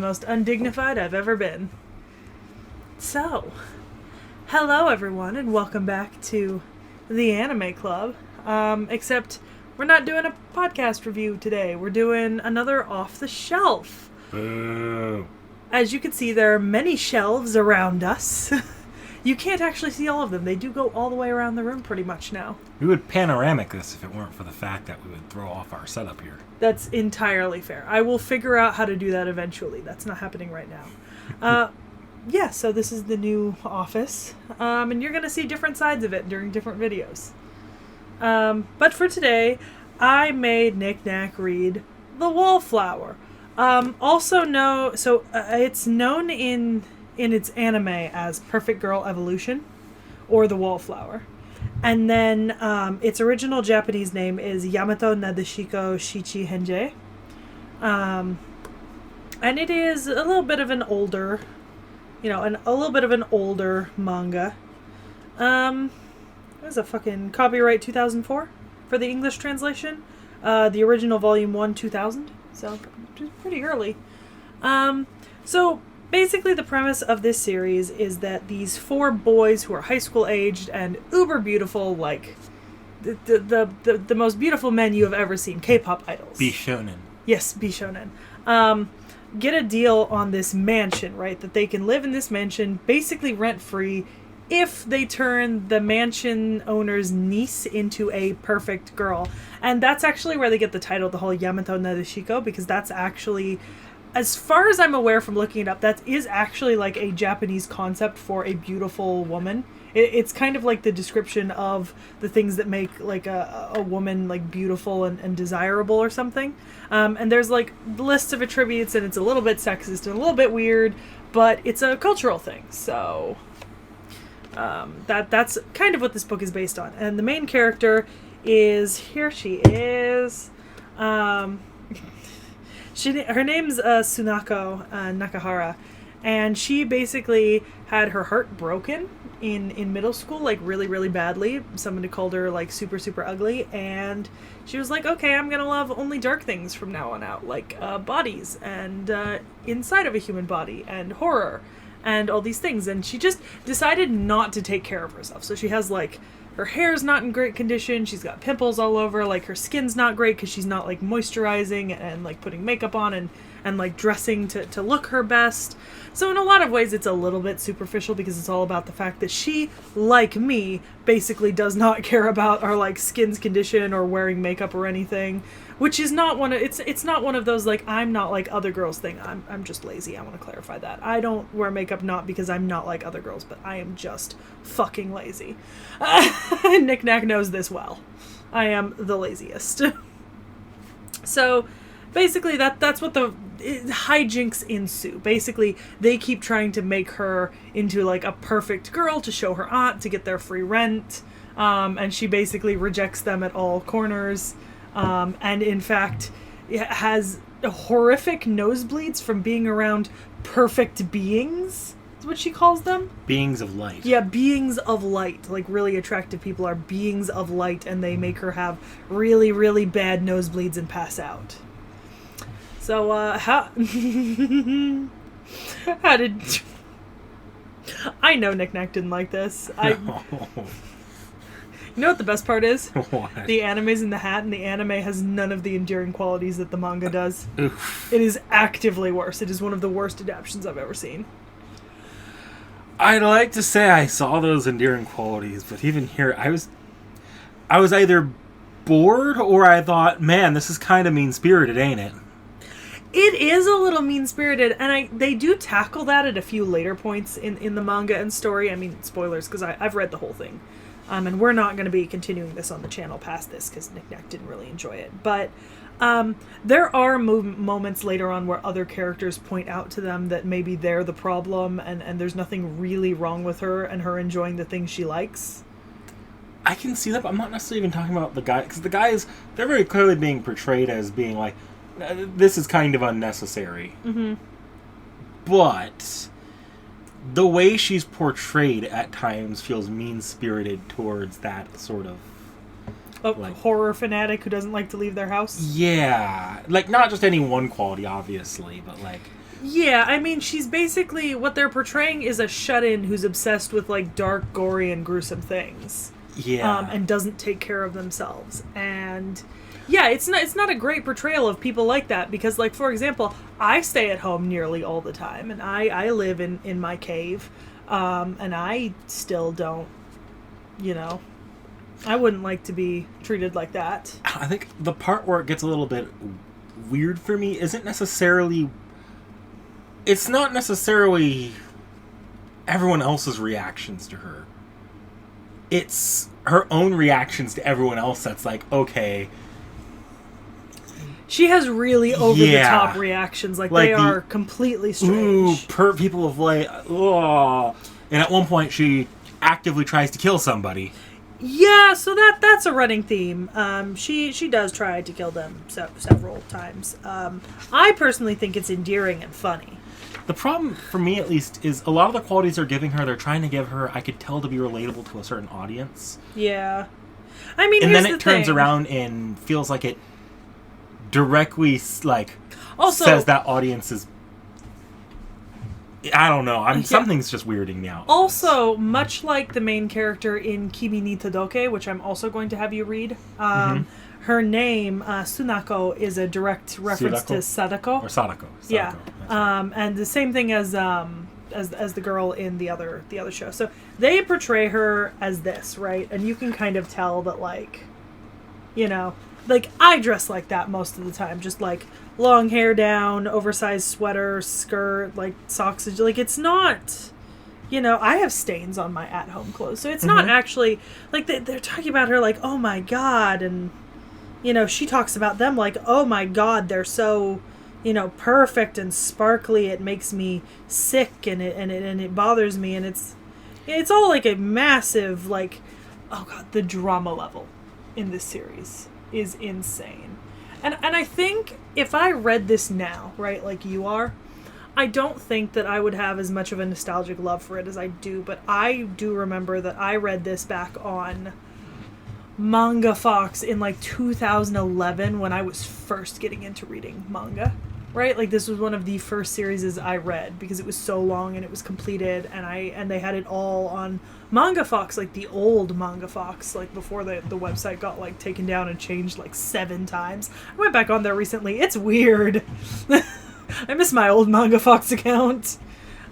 most undignified I've ever been. So, hello everyone, and welcome back to the Anime Club. Except we're not doing a podcast review today. We're doing another off the shelf. Boo. As you can see, there are many shelves around us. You can't actually see all of them. They do go all the way around the room pretty much now. We would panoramic this if it weren't for the fact that we would throw off our setup here. That's entirely fair. I will figure out how to do that eventually. That's not happening right now. Yeah, so this is the new office. And you're going to see different sides of it during different videos. But for today, I made Nick Nack read The Wallflower. It's known in its anime as Perfect Girl Evolution, or The Wallflower. And then its original Japanese name is Yamato Nadeshiko Shichi Henjei. And it is a little bit of an older, manga. It was a fucking copyright 2004 for the English translation. The original volume 1, 2000. So, pretty early. So, basically the premise of this series is that these four boys who are high school aged and uber beautiful, like the most beautiful men you have ever seen, K-pop idols. Bishonen. Yes, Bishonen. Get a deal on this mansion, right? That they can live in this mansion, basically rent-free, if they turn the mansion owner's niece into a perfect girl. And that's actually where they get the title, the whole Yamato Nadeshiko, because that's actually, as far as I'm aware from looking it up, that is actually like a Japanese concept for a beautiful woman. It's kind of like the description of the things that make like a woman like beautiful and desirable or something. And there's like lists of attributes, and it's a little bit sexist and a little bit weird, but it's a cultural thing. So that's kind of what this book is based on. And the main character is, here she is. Her name's Sunako Nakahara, and she basically had her heart broken in middle school, like really, really badly. Somebody called her like super, super ugly, and she was like, okay, I'm gonna love only dark things from now on out, like bodies and inside of a human body and horror and all these things. And she just decided not to take care of herself. So she has like, her hair's not in great condition, she's got pimples all over, like her skin's not great because she's not like moisturizing and like putting makeup on and like dressing to look her best. So in a lot of ways it's a little bit superficial, because it's all about the fact that she, like me, basically does not care about our like skin's condition or wearing makeup or anything, which is not one of, it's not one of those like I'm not like other girls thing. I'm just lazy. I want to clarify that. I don't wear makeup not because I'm not like other girls, but I am just fucking lazy. Nick Nack knows this well. I am the laziest. So basically that's what the hijinks ensue. Basically they keep trying to make her into like a perfect girl to show her aunt to get their free rent, and she basically rejects them at all corners, and in fact has horrific nosebleeds from being around perfect beings. That's what she calls them. Beings of light. Yeah, beings of light. Like really attractive people are beings of light, and they make her have really, really bad nosebleeds and pass out. So, how did... I know Nick Nack didn't like this. No. You know what the best part is? What? The anime's in the hat, and the anime has none of the endearing qualities that the manga does. Oof. It is actively worse. It is one of the worst adaptations I've ever seen. I'd like to say I saw those endearing qualities, but even here, I was either bored or I thought, man, this is kind of mean-spirited, ain't it? It is a little mean-spirited, and they do tackle that at a few later points in the manga and story. I mean, spoilers, because I've read the whole thing. And we're not going to be continuing this on the channel past this, because Nick Nack didn't really enjoy it. But there are moments later on where other characters point out to them that maybe they're the problem, and there's nothing really wrong with her, and her enjoying the things she likes. I can see that, but I'm not necessarily even talking about the guy, because the guys, they're very clearly being portrayed as being like, this is kind of unnecessary. Mm-hmm. But the way she's portrayed at times feels mean-spirited towards that sort of... A horror fanatic who doesn't like to leave their house? Yeah. Like, not just any one quality, obviously, but like... Yeah, I mean, she's basically, what they're portraying is a shut-in who's obsessed with, like, dark, gory, and gruesome things. Yeah. And doesn't take care of themselves. And yeah, it's not a great portrayal of people like that, because, like, for example, I stay at home nearly all the time, and I live in my cave, and I still don't, you know, I wouldn't like to be treated like that. I think the part where it gets a little bit weird for me isn't necessarily... It's not necessarily everyone else's reactions to her. It's her own reactions to everyone else that's like, okay. She has really over-the-top reactions. Like they are completely strange. Ooh, people of light. Oh. And at one point, she actively tries to kill somebody. Yeah, so that's a running theme. She does try to kill them several times. I personally think it's endearing and funny. The problem, for me at least, is a lot of the qualities they're giving her, they're trying to give her, I could tell, to be relatable to a certain audience. Yeah. I mean, and here's then it turns around and feels like it directly, like, also says that audience is... I don't know. Something's just weirding me out. Also, much like the main character in Kimi ni Todoke, which I'm also going to have you read, her name, Sunako, is a direct reference to Sadako. Or Sadako. Yeah. Right. And the same thing as the girl in the other show. So they portray her as this, right? And you can kind of tell that, like, you know, like, I dress like that most of the time. Just, like, long hair down, oversized sweater, skirt, like, socks. Like, it's not... You know, I have stains on my at-home clothes. So it's not actually... Like, they're talking about her like, oh my god, and... You know, she talks about them like, oh my god, they're so, you know, perfect and sparkly. It makes me sick, and it bothers me, and it's all like a massive, like, oh god, the drama level in this series is insane. And I think if I read this now, right, like you are, I don't think that I would have as much of a nostalgic love for it as I do, but I do remember that I read this back on Manga Fox in like 2011 when I was first getting into reading manga, right? Like this was one of the first series I read because it was so long and it was completed, and they had it all on Manga Fox, like the old Manga Fox, like before the website got like taken down and changed like 7 times. I went back on there recently. It's weird. I miss my old Manga Fox account.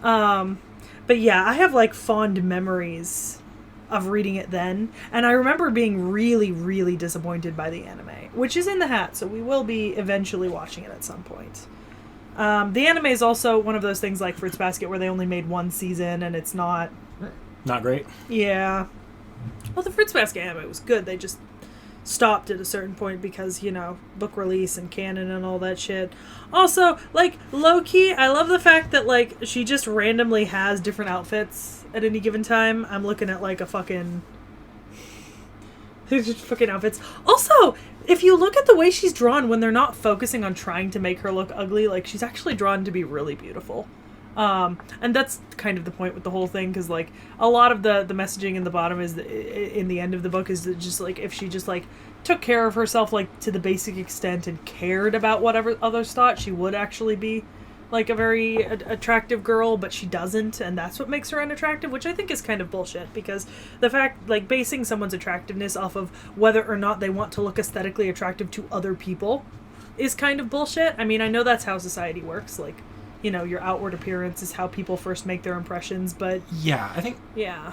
But yeah, I have like fond memories of reading it then, and I remember being really, really disappointed by the anime, which is in the hat, so we will be eventually watching it at some point. The anime is also one of those things like Fruits Basket where they only made 1 season and it's not great. Yeah. Well, the Fruits Basket anime was good. They just stopped at a certain point because, you know, book release and canon and all that shit. Also, like, low-key, I love the fact that, like, she just randomly has different outfits at any given time. I'm looking at, like, a fucking outfits. Also, if you look at the way she's drawn when they're not focusing on trying to make her look ugly, like, she's actually drawn to be really beautiful. And that's kind of the point with the whole thing, because, like, a lot of the messaging in the bottom is in the end of the book is that just, like, if she just, like, took care of herself, like, to the basic extent and cared about whatever others thought, she would actually be, like, a very attractive girl, but she doesn't, and that's what makes her unattractive, which I think is kind of bullshit, because the fact, like, basing someone's attractiveness off of whether or not they want to look aesthetically attractive to other people is kind of bullshit. I mean, I know that's how society works, like, you know, your outward appearance is how people first make their impressions, but... Yeah, I think... Yeah.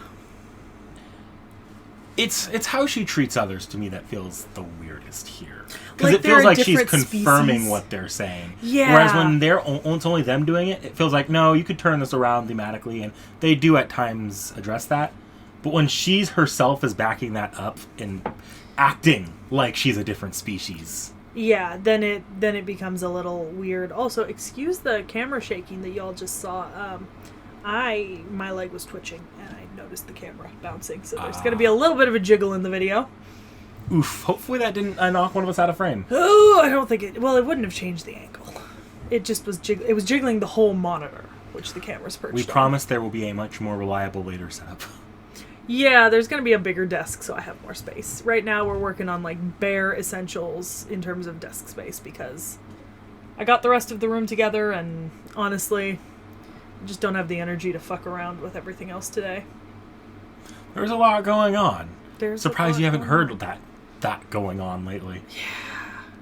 It's how she treats others, to me, that feels the weirdest here. Because like it feels like she's different confirming species. what they're saying. Yeah. Whereas when it's only them doing it, it feels like, no, you could turn this around thematically, and they do at times address that. But when she's herself is backing that up and acting like she's a different species... Yeah, then it becomes a little weird. Also, excuse the camera shaking that y'all just saw. My leg was twitching and I noticed the camera bouncing, so there's going to be a little bit of a jiggle in the video. Oof, hopefully that didn't knock one of us out of frame. Oh, I don't think it... Well, it wouldn't have changed the angle. It just was it was jiggling the whole monitor, which the camera's perched We on. promise there will be a much more reliable later setup. Yeah, there's going to be a bigger desk, so I have more space. Right now, we're working on, like, bare essentials in terms of desk space, because I got the rest of the room together, and honestly, I just don't have the energy to fuck around with everything else today. There's a lot going on. There's Surprised you haven't heard that going on lately. Yeah.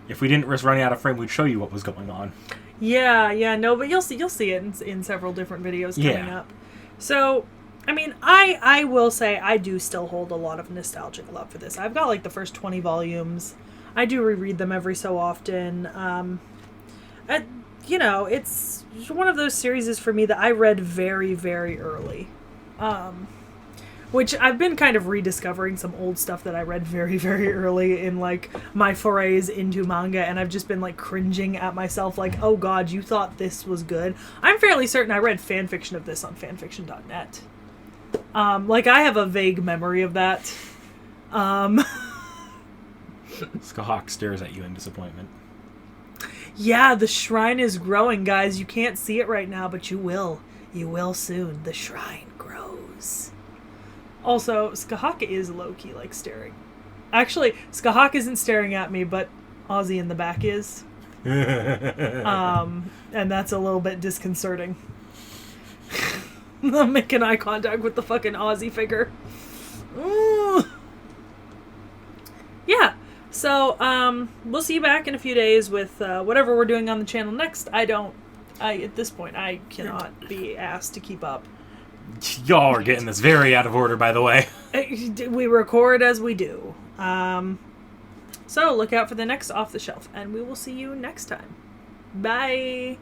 If we didn't risk running out of frame, we'd show you what was going on. Yeah, no, but you'll see it in several different videos coming up. So, I mean, I will say I do still hold a lot of nostalgic love for this. I've got like the first 20 volumes. I do reread them every so often. It's one of those series for me that I read very, very early. Which I've been kind of rediscovering some old stuff that I read very, very early in, like, my forays into manga, and I've just been, like, cringing at myself, like, oh god, you thought this was good? I'm fairly certain I read fanfiction of this on fanfiction.net. I have a vague memory of that. Skahawk stares at you in disappointment. Yeah, the shrine is growing, guys. You can't see it right now, but you will. You will soon. The shrine grows. Also, Skahawk is low-key, like, staring. Actually, Skahawk isn't staring at me, but Ozzy in the back is. And that's a little bit disconcerting. I'm making eye contact with the fucking Ozzy figure. Ooh. Yeah. So, we'll see you back in a few days with whatever we're doing on the channel next. At this point, I cannot be asked to keep up. Y'all are getting this very out of order, by the way. We record as we do. So look out for the next Off the Shelf, and we will see you next time. Bye!